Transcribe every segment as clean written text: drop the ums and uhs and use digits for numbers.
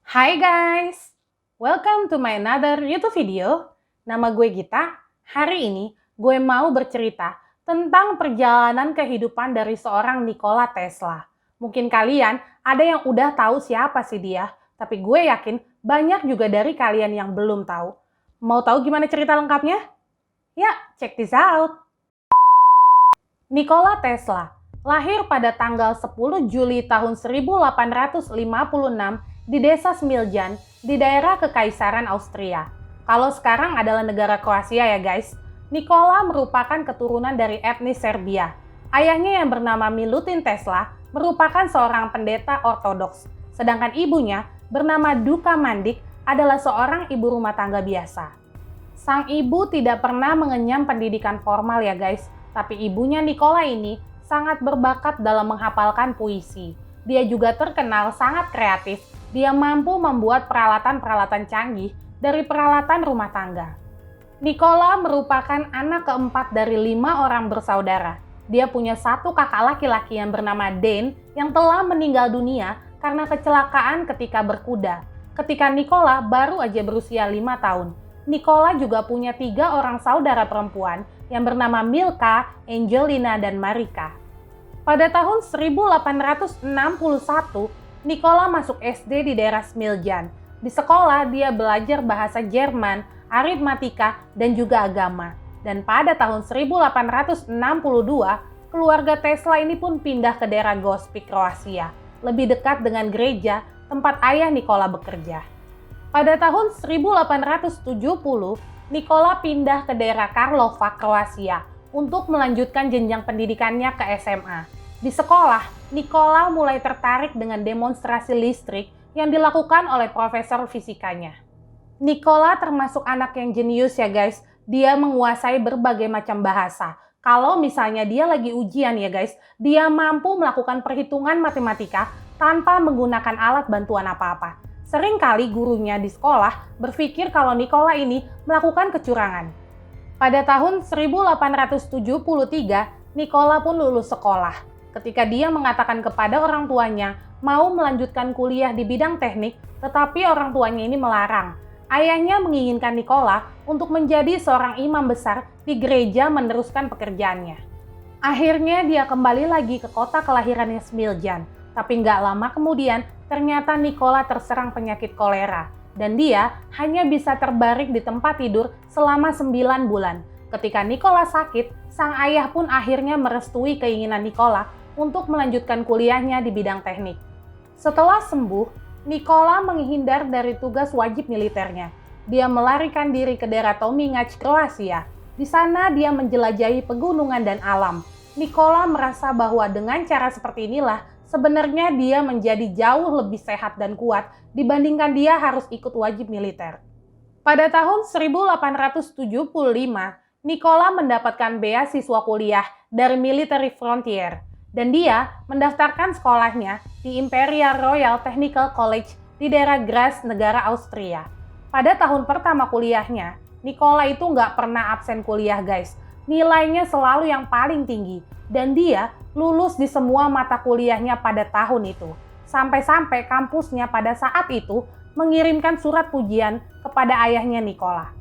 Hai guys, welcome to my another YouTube video. Nama gue Gita. Hari ini gue mau bercerita tentang perjalanan kehidupan dari seorang Nikola Tesla. Mungkin kalian ada yang udah tahu siapa sih dia, tapi gue yakin banyak juga dari kalian yang belum tahu. Mau tahu gimana cerita lengkapnya? Ya, check this out. Nikola Tesla lahir pada tanggal 10 Juli tahun 1856 di desa Smiljan di daerah Kekaisaran Austria. Kalau sekarang adalah negara Kroasia ya guys. Nikola merupakan keturunan dari etnis Serbia. Ayahnya yang bernama Milutin Tesla merupakan seorang pendeta ortodoks. Sedangkan ibunya bernama Duka Mandik adalah seorang ibu rumah tangga biasa. Sang ibu tidak pernah mengenyam pendidikan formal ya guys. Tapi ibunya Nikola ini sangat berbakat dalam menghafalkan puisi. Dia juga terkenal sangat kreatif. Dia mampu membuat peralatan-peralatan canggih dari peralatan rumah tangga. Nikola merupakan anak keempat dari 5 orang bersaudara. Dia punya satu kakak laki-laki yang bernama Dane yang telah meninggal dunia karena kecelakaan ketika berkuda. Ketika Nikola baru aja berusia 5 tahun. Nikola juga punya 3 orang saudara perempuan yang bernama Milka, Angelina, dan Marika. Pada tahun 1861, Nikola masuk SD di daerah Smiljan. Di sekolah, dia belajar bahasa Jerman, aritmatika, dan juga agama. Dan pada tahun 1862, keluarga Tesla ini pun pindah ke daerah Gospić, Kroasia, lebih dekat dengan gereja tempat ayah Nikola bekerja. Pada tahun 1870, Nikola pindah ke daerah Karlovac, Kroasia untuk melanjutkan jenjang pendidikannya ke SMA. Di sekolah, Nikola mulai tertarik dengan demonstrasi listrik yang dilakukan oleh profesor fisikanya. Nikola termasuk anak yang jenius ya guys. Dia menguasai berbagai macam bahasa. Kalau misalnya dia lagi ujian ya guys, dia mampu melakukan perhitungan matematika tanpa menggunakan alat bantuan apa-apa. Seringkali gurunya di sekolah berpikir kalau Nikola ini melakukan kecurangan. Pada tahun 1873, Nikola pun lulus sekolah. Ketika dia mengatakan kepada orang tuanya mau melanjutkan kuliah di bidang teknik, tetapi orang tuanya ini melarang. Ayahnya menginginkan Nikola untuk menjadi seorang imam besar di gereja meneruskan pekerjaannya. Akhirnya dia kembali lagi ke kota kelahirannya Smiljan, tapi nggak lama kemudian ternyata Nikola terserang penyakit kolera dan dia hanya bisa terbaring di tempat tidur selama 9 bulan. Ketika Nikola sakit, sang ayah pun akhirnya merestui keinginan Nikola untuk melanjutkan kuliahnya di bidang teknik. Setelah sembuh, Nikola menghindar dari tugas wajib militernya. Dia melarikan diri ke daerah Tomingac, Kroasia. Di sana dia menjelajahi pegunungan dan alam. Nikola merasa bahwa dengan cara seperti inilah sebenarnya dia menjadi jauh lebih sehat dan kuat dibandingkan dia harus ikut wajib militer. Pada tahun 1875, Nikola mendapatkan beasiswa kuliah dari Military Frontier dan dia mendaftarkan sekolahnya di Imperial Royal Technical College di daerah Graz, negara Austria. Pada tahun pertama kuliahnya, Nikola itu nggak pernah absen kuliah guys. Nilainya selalu yang paling tinggi dan dia lulus di semua mata kuliahnya pada tahun itu. Sampai-sampai kampusnya pada saat itu mengirimkan surat pujian kepada ayahnya Nikola.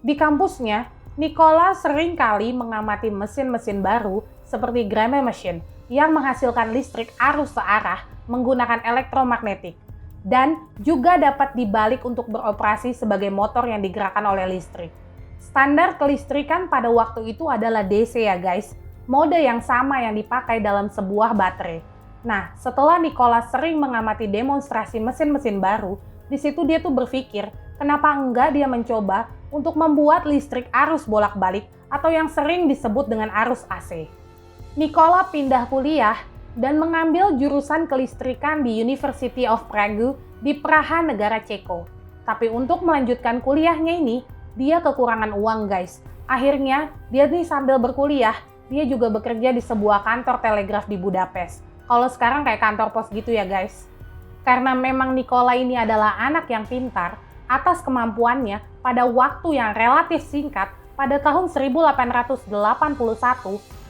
Di kampusnya, Nikola sering kali mengamati mesin-mesin baru seperti Gramme machine yang menghasilkan listrik arus searah menggunakan elektromagnetik dan juga dapat dibalik untuk beroperasi sebagai motor yang digerakkan oleh listrik. Standar kelistrikan pada waktu itu adalah DC ya guys, mode yang sama yang dipakai dalam sebuah baterai. Nah, setelah Nikola sering mengamati demonstrasi mesin-mesin baru, di situ dia tuh berpikir, kenapa enggak dia mencoba untuk membuat listrik arus bolak-balik atau yang sering disebut dengan arus AC. Nikola pindah kuliah dan mengambil jurusan kelistrikan di University of Prague di Praha, negara Ceko. Tapi untuk melanjutkan kuliahnya ini, dia kekurangan uang guys. Akhirnya, dia nih sambil berkuliah, dia juga bekerja di sebuah kantor telegraf di Budapest. Kalau sekarang kayak kantor pos gitu ya guys. Karena memang Nikola ini adalah anak yang pintar, atas kemampuannya pada waktu yang relatif singkat, pada tahun 1881,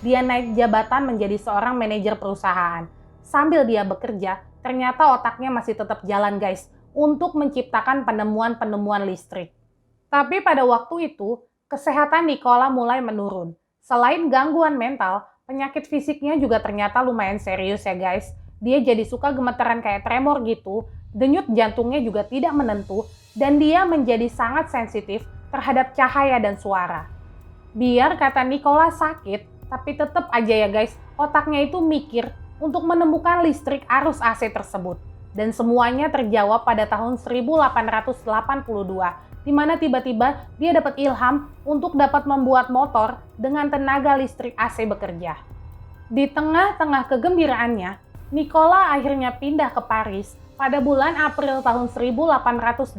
dia naik jabatan menjadi seorang manajer perusahaan. Sambil dia bekerja, ternyata otaknya masih tetap jalan guys untuk menciptakan penemuan-penemuan listrik. Tapi pada waktu itu, kesehatan Nikola mulai menurun. Selain gangguan mental, penyakit fisiknya juga ternyata lumayan serius ya guys. Dia jadi suka gemeteran kayak tremor gitu, denyut jantungnya juga tidak menentu, dan dia menjadi sangat sensitif terhadap cahaya dan suara. Biar kata Nikola sakit, tapi tetap aja ya guys, otaknya itu mikir untuk menemukan listrik arus AC tersebut. Dan semuanya terjawab pada tahun 1882, di mana tiba-tiba dia dapat ilham untuk dapat membuat motor dengan tenaga listrik AC bekerja. Di tengah-tengah kegembiraannya, Nikola akhirnya pindah ke Paris pada bulan April tahun 1882.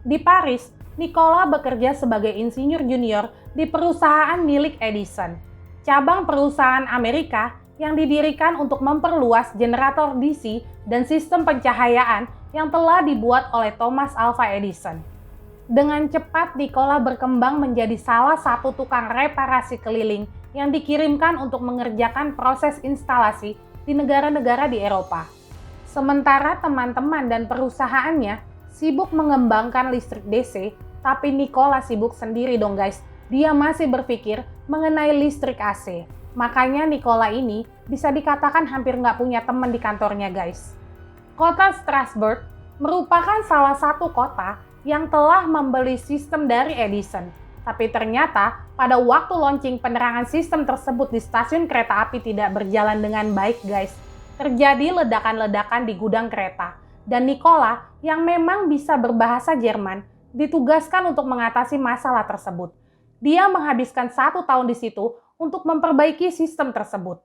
Di Paris, Nikola bekerja sebagai insinyur junior di perusahaan milik Edison, cabang perusahaan Amerika yang didirikan untuk memperluas generator DC dan sistem pencahayaan yang telah dibuat oleh Thomas Alva Edison. Dengan cepat, Nikola berkembang menjadi salah satu tukang reparasi keliling yang dikirimkan untuk mengerjakan proses instalasi di negara-negara di Eropa. Sementara teman-teman dan perusahaannya sibuk mengembangkan listrik DC, tapi Nikola sibuk sendiri dong guys. Dia masih berpikir mengenai listrik AC. Makanya Nikola ini bisa dikatakan hampir nggak punya teman di kantornya guys. Kota Strasbourg merupakan salah satu kota yang telah membeli sistem dari Edison. Tapi ternyata pada waktu launching penerangan sistem tersebut di stasiun kereta api tidak berjalan dengan baik guys. Terjadi ledakan-ledakan di gudang kereta. Dan Nikola yang memang bisa berbahasa Jerman ditugaskan untuk mengatasi masalah tersebut. Dia menghabiskan 1 tahun di situ untuk memperbaiki sistem tersebut.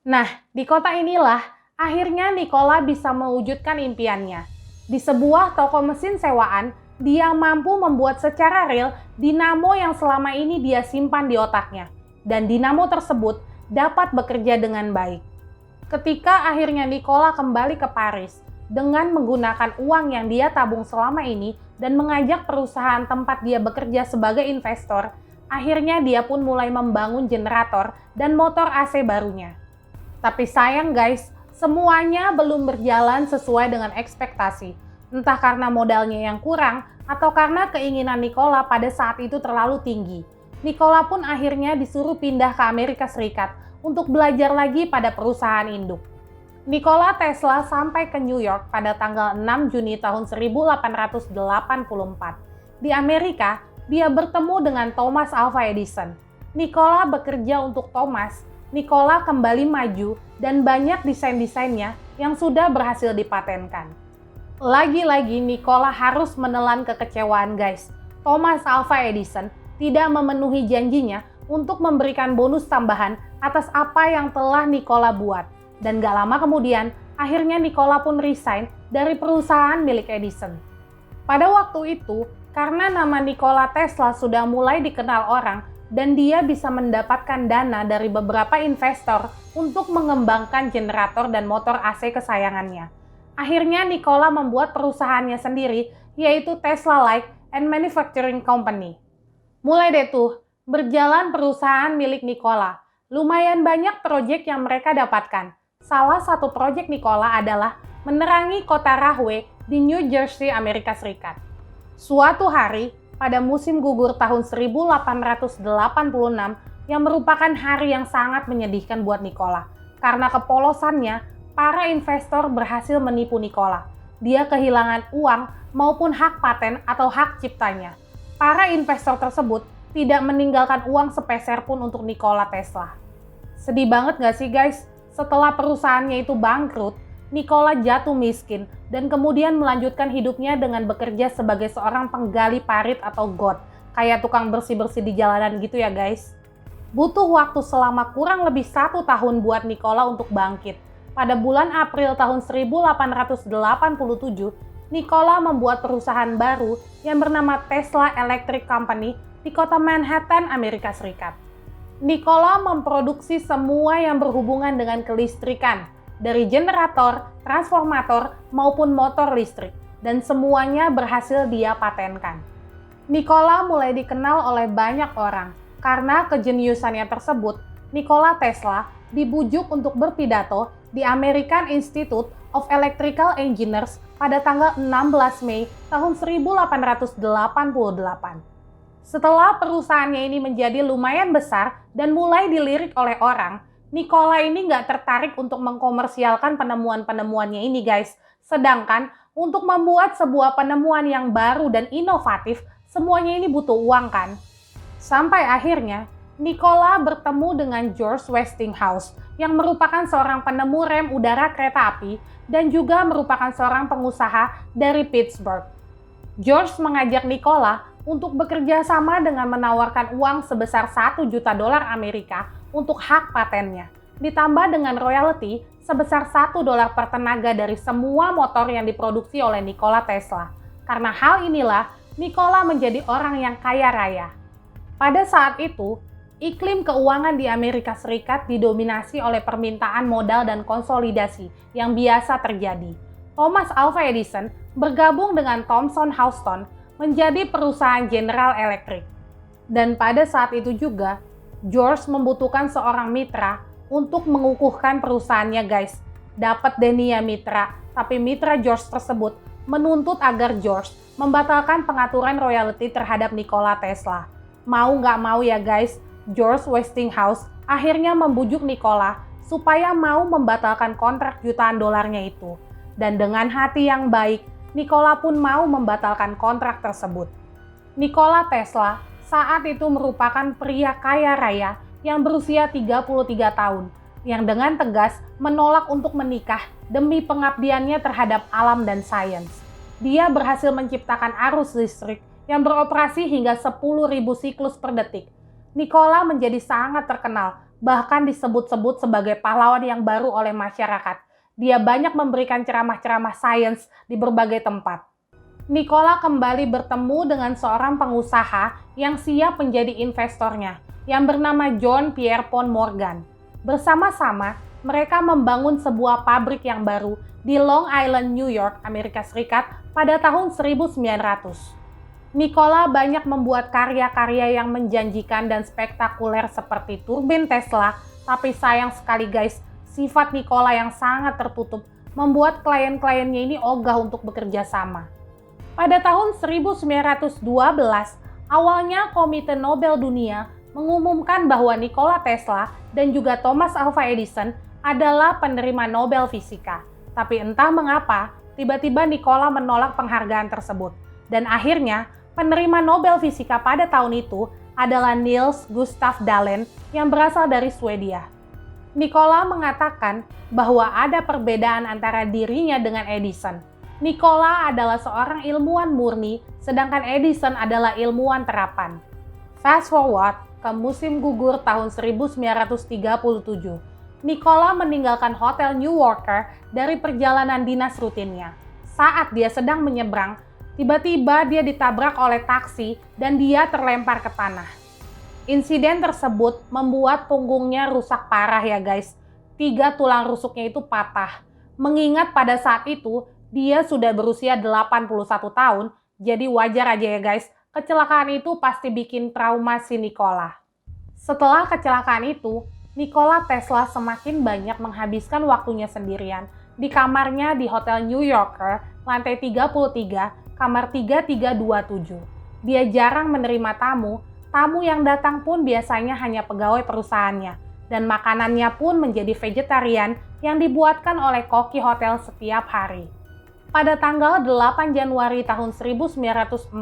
Nah, di kota inilah akhirnya Nikola bisa mewujudkan impiannya. Di sebuah toko mesin sewaan, dia mampu membuat secara real dinamo yang selama ini dia simpan di otaknya. Dan dinamo tersebut dapat bekerja dengan baik. Ketika akhirnya Nikola kembali ke Paris dengan menggunakan uang yang dia tabung selama ini dan mengajak perusahaan tempat dia bekerja sebagai investor, akhirnya dia pun mulai membangun generator dan motor AC barunya. Tapi sayang guys, semuanya belum berjalan sesuai dengan ekspektasi. Entah karena modalnya yang kurang atau karena keinginan Nikola pada saat itu terlalu tinggi. Nikola pun akhirnya disuruh pindah ke Amerika Serikat untuk belajar lagi pada perusahaan induk. Nikola Tesla sampai ke New York pada tanggal 6 Juni tahun 1884. Di Amerika, dia bertemu dengan Thomas Alva Edison. Nikola bekerja untuk Thomas. Nikola kembali maju dan banyak desain-desainnya yang sudah berhasil dipatenkan. Lagi-lagi Nikola harus menelan kekecewaan guys. Thomas Alva Edison tidak memenuhi janjinya untuk memberikan bonus tambahan atas apa yang telah Nikola buat. Dan gak lama kemudian, akhirnya Nikola pun resign dari perusahaan milik Edison. Pada waktu itu, karena nama Nikola Tesla sudah mulai dikenal orang dan dia bisa mendapatkan dana dari beberapa investor untuk mengembangkan generator dan motor AC kesayangannya. Akhirnya Nikola membuat perusahaannya sendiri, yaitu Tesla Light and Manufacturing Company. Mulai deh tuh, berjalan perusahaan milik Nikola. Lumayan banyak proyek yang mereka dapatkan. Salah satu proyek Nikola adalah menerangi kota Rahway di New Jersey, Amerika Serikat. Suatu hari, pada musim gugur tahun 1886 yang merupakan hari yang sangat menyedihkan buat Nikola. Karena kepolosannya, para investor berhasil menipu Nikola. Dia kehilangan uang maupun hak paten atau hak ciptanya. Para investor tersebut tidak meninggalkan uang sepeser pun untuk Nikola Tesla. Sedih banget gak sih guys? Setelah perusahaannya itu bangkrut, Nikola jatuh miskin dan kemudian melanjutkan hidupnya dengan bekerja sebagai seorang penggali parit atau got, kayak tukang bersih-bersih di jalanan gitu ya guys. Butuh waktu selama kurang lebih 1 tahun buat Nikola untuk bangkit. Pada bulan April tahun 1887, Nikola membuat perusahaan baru yang bernama Tesla Electric Company di kota Manhattan, Amerika Serikat. Nikola memproduksi semua yang berhubungan dengan kelistrikan, dari generator, transformator, maupun motor listrik, dan semuanya berhasil dia patenkan. Nikola mulai dikenal oleh banyak orang. Karena kejeniusannya tersebut, Nikola Tesla dibujuk untuk berpidato di American Institute of Electrical Engineers pada tanggal 16 Mei tahun 1888. Setelah perusahaannya ini menjadi lumayan besar dan mulai dilirik oleh orang, Nikola ini nggak tertarik untuk mengkomersialkan penemuan-penemuannya ini guys. Sedangkan untuk membuat sebuah penemuan yang baru dan inovatif, semuanya ini butuh uang kan? Sampai akhirnya, Nikola bertemu dengan George Westinghouse yang merupakan seorang penemu rem udara kereta api dan juga merupakan seorang pengusaha dari Pittsburgh. George mengajak Nikola untuk bekerja sama dengan menawarkan uang sebesar $1 juta Amerika untuk hak patennya, ditambah dengan royalti sebesar $1 per tenaga dari semua motor yang diproduksi oleh Nikola Tesla. Karena hal inilah, Nikola menjadi orang yang kaya raya. Pada saat itu, iklim keuangan di Amerika Serikat didominasi oleh permintaan modal dan konsolidasi yang biasa terjadi. Thomas Alva Edison bergabung dengan Thomson Houston menjadi perusahaan General Electric. Dan pada saat itu juga, George membutuhkan seorang mitra untuk mengukuhkan perusahaannya guys. Dapat deh nih ya mitra, tapi mitra George tersebut menuntut agar George membatalkan pengaturan royalti terhadap Nikola Tesla. Mau nggak mau ya guys, George Westinghouse akhirnya membujuk Nikola supaya mau membatalkan kontrak jutaan dolarnya itu. Dan dengan hati yang baik, Nikola pun mau membatalkan kontrak tersebut. Nikola Tesla saat itu merupakan pria kaya raya yang berusia 33 tahun, yang dengan tegas menolak untuk menikah demi pengabdiannya terhadap alam dan sains. Dia berhasil menciptakan arus listrik yang beroperasi hingga 10.000 siklus per detik. Nikola menjadi sangat terkenal, bahkan disebut-sebut sebagai pahlawan yang baru oleh masyarakat. Dia banyak memberikan ceramah-ceramah sains di berbagai tempat. Nikola kembali bertemu dengan seorang pengusaha yang siap menjadi investornya, yang bernama John Pierpont Morgan. Bersama-sama, mereka membangun sebuah pabrik yang baru di Long Island, New York, Amerika Serikat pada tahun 1900. Nikola banyak membuat karya-karya yang menjanjikan dan spektakuler seperti turbin Tesla, tapi sayang sekali guys, sifat Nikola yang sangat tertutup membuat klien-kliennya ini ogah untuk bekerja sama. Pada tahun 1912, awalnya Komite Nobel Dunia mengumumkan bahwa Nikola Tesla dan juga Thomas Alva Edison adalah penerima Nobel Fisika. Tapi entah mengapa, tiba-tiba Nikola menolak penghargaan tersebut. Dan akhirnya, penerima Nobel Fisika pada tahun itu adalah Niels Gustav Dahlen yang berasal dari Swedia. Nikola mengatakan bahwa ada perbedaan antara dirinya dengan Edison. Nikola adalah seorang ilmuwan murni, sedangkan Edison adalah ilmuwan terapan. Fast forward ke musim gugur tahun 1937. Nikola meninggalkan Hotel New Yorker dari perjalanan dinas rutinnya. Saat dia sedang menyeberang, tiba-tiba dia ditabrak oleh taksi dan dia terlempar ke tanah. Insiden tersebut membuat punggungnya rusak parah ya guys. 3 tulang rusuknya itu patah. Mengingat pada saat itu dia sudah berusia 81 tahun, jadi wajar aja ya guys. Kecelakaan itu pasti bikin trauma si Nikola. Setelah kecelakaan itu, Nikola Tesla semakin banyak menghabiskan waktunya sendirian di kamarnya di Hotel New Yorker, lantai 33, kamar 3327. Dia jarang menerima tamu yang datang pun biasanya hanya pegawai perusahaannya, dan makanannya pun menjadi vegetarian yang dibuatkan oleh koki hotel setiap hari. Pada tanggal 8 Januari tahun 1943,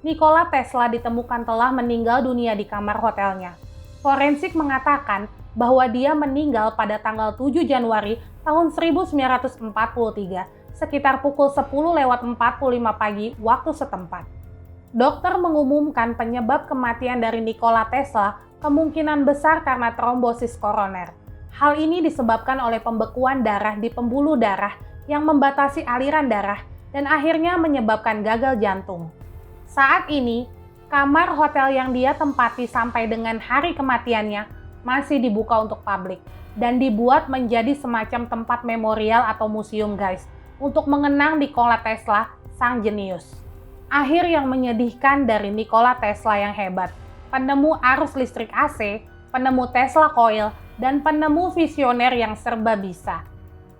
Nikola Tesla ditemukan telah meninggal dunia di kamar hotelnya. Forensik mengatakan bahwa dia meninggal pada tanggal 7 Januari tahun 1943, sekitar pukul 10:45 pagi waktu setempat. Dokter mengumumkan penyebab kematian dari Nikola Tesla kemungkinan besar karena trombosis koroner. Hal ini disebabkan oleh pembekuan darah di pembuluh darah yang membatasi aliran darah dan akhirnya menyebabkan gagal jantung. Saat ini, kamar hotel yang dia tempati sampai dengan hari kematiannya masih dibuka untuk publik dan dibuat menjadi semacam tempat memorial atau museum guys, untuk mengenang Nikola Tesla, sang jenius. Akhir yang menyedihkan dari Nikola Tesla yang hebat, penemu arus listrik AC, penemu Tesla Coil, dan penemu visioner yang serba bisa.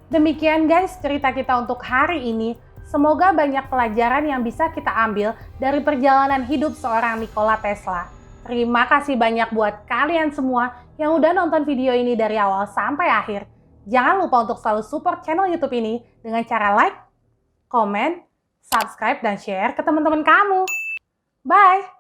Demikian guys cerita kita untuk hari ini. Semoga banyak pelajaran yang bisa kita ambil dari perjalanan hidup seorang Nikola Tesla. Terima kasih banyak buat kalian semua yang udah nonton video ini dari awal sampai akhir. Jangan lupa untuk selalu support channel YouTube ini dengan cara like, komen, subscribe, dan share ke teman-teman kamu. Bye!